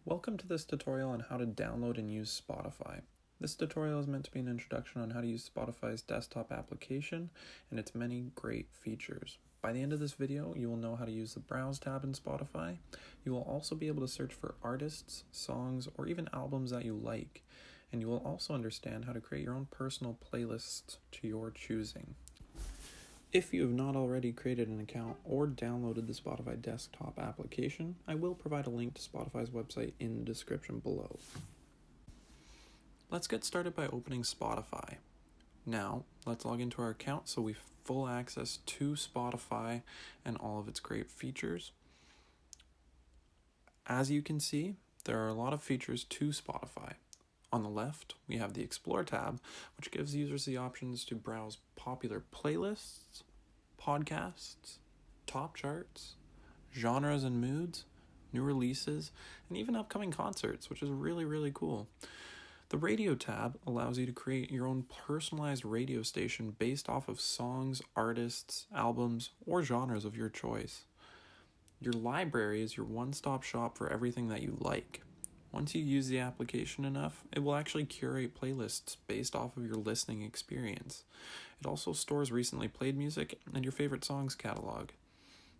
Welcome to this tutorial on how to download and use Spotify. This tutorial is meant to be an introduction on how to use Spotify's desktop application and its many great features. By the end of this video, you will know how to use the Browse tab in Spotify. You will also be able to search for artists, songs, or even albums that you like. And you will also understand how to create your own personal playlists to your choosing. If you have not already created an account or downloaded the Spotify desktop application, I will provide a link to Spotify's website in the description below. Let's get started by opening Spotify. Now, let's log into our account so we have full access to Spotify and all of its great features. As you can see, there are a lot of features to Spotify. On the left, we have the Explore tab, which gives users the options to browse popular playlists, podcasts, top charts, genres and moods, new releases, and even upcoming concerts, which is really cool. The Radio tab allows you to create your own personalized radio station based off of songs, artists, albums, or genres of your choice. Your library is your one-stop shop for everything that you like. Once you use the application enough, it will actually curate playlists based off of your listening experience. It also stores recently played music and your favorite songs catalog.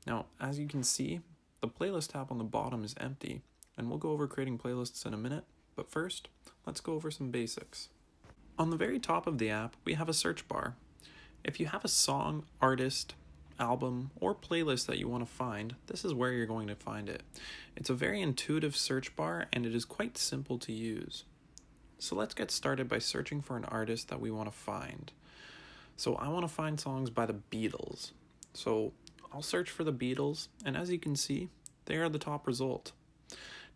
Now, as you can see, the playlist tab on the bottom is empty, and we'll go over creating playlists in a minute, but first, let's go over some basics. On the very top of the app, we have a search bar. If you have a song, artist, album, or playlist that you want to find, this is where you're going to find it. It's a very intuitive search bar and it is quite simple to use. So let's get started by searching for an artist that we want to find. So I want to find songs by the Beatles. So I'll search for the Beatles, and as you can see, they are the top result.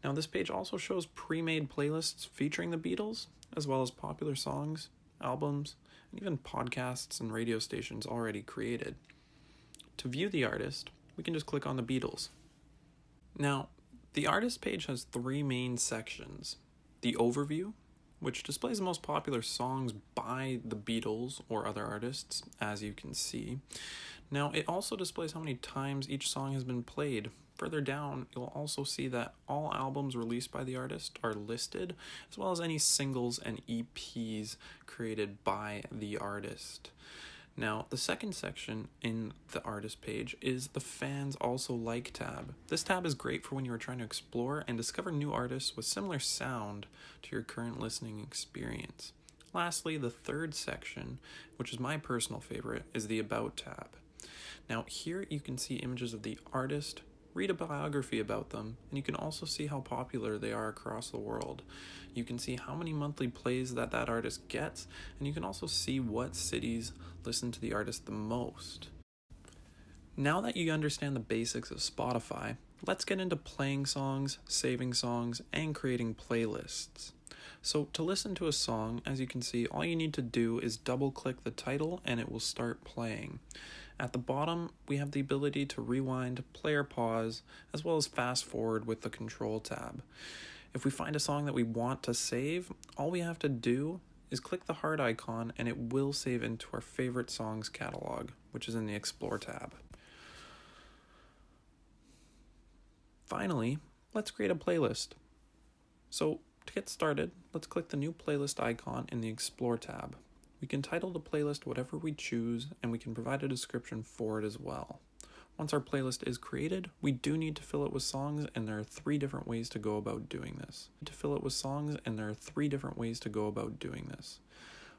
Now this page also shows pre-made playlists featuring the Beatles, as well as popular songs, albums, and even podcasts and radio stations already created. To view the artist, we can just click on the Beatles. Now, the artist page has three main sections. The overview, which displays the most popular songs by the Beatles or other artists, as you can see. Now, it also displays how many times each song has been played. Further down, you'll also see that all albums released by the artist are listed, as well as any singles and EPs created by the artist. Now, the second section in the artist page is the Fans Also Like tab. This tab is great for when you are trying to explore and discover new artists with similar sound to your current listening experience. Lastly, the third section, which is my personal favorite, is the About tab. Now, here you can see images of the artist, read a biography about them, and you can also see how popular they are across the world. You can see how many monthly plays that artist gets, and you can also see what cities listen to the artist the most. Now that you understand the basics of Spotify, let's get into playing songs, saving songs, and creating playlists. So to listen to a song, as you can see, all you need to do is double-click the title and it will start playing. At the bottom, we have the ability to rewind, play or pause, as well as fast forward with the Control tab. If we find a song that we want to save, all we have to do is click the heart icon and it will save into our favorite songs catalog, which is in the Explore tab. Finally, let's create a playlist. So to get started, let's click the new playlist icon in the Explore tab. We can title the playlist whatever we choose, and we can provide a description for it as well. Once our playlist is created, we do need to fill it with songs, and there are three different ways to go about doing this.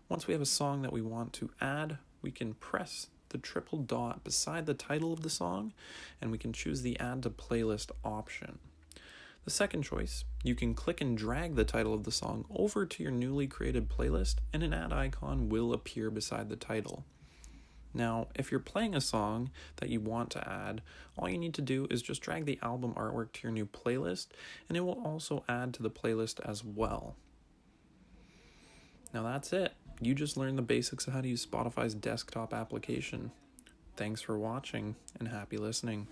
Once we have a song that we want to add, we can press the triple dot beside the title of the song, and we can choose the Add to Playlist option. The second choice, you can click and drag the title of the song over to your newly created playlist, and an add icon will appear beside the title. Now, if you're playing a song that you want to add, all you need to do is just drag the album artwork to your new playlist, and it will also add to the playlist as well. Now that's it. You just learned the basics of how to use Spotify's desktop application. Thanks for watching, and happy listening.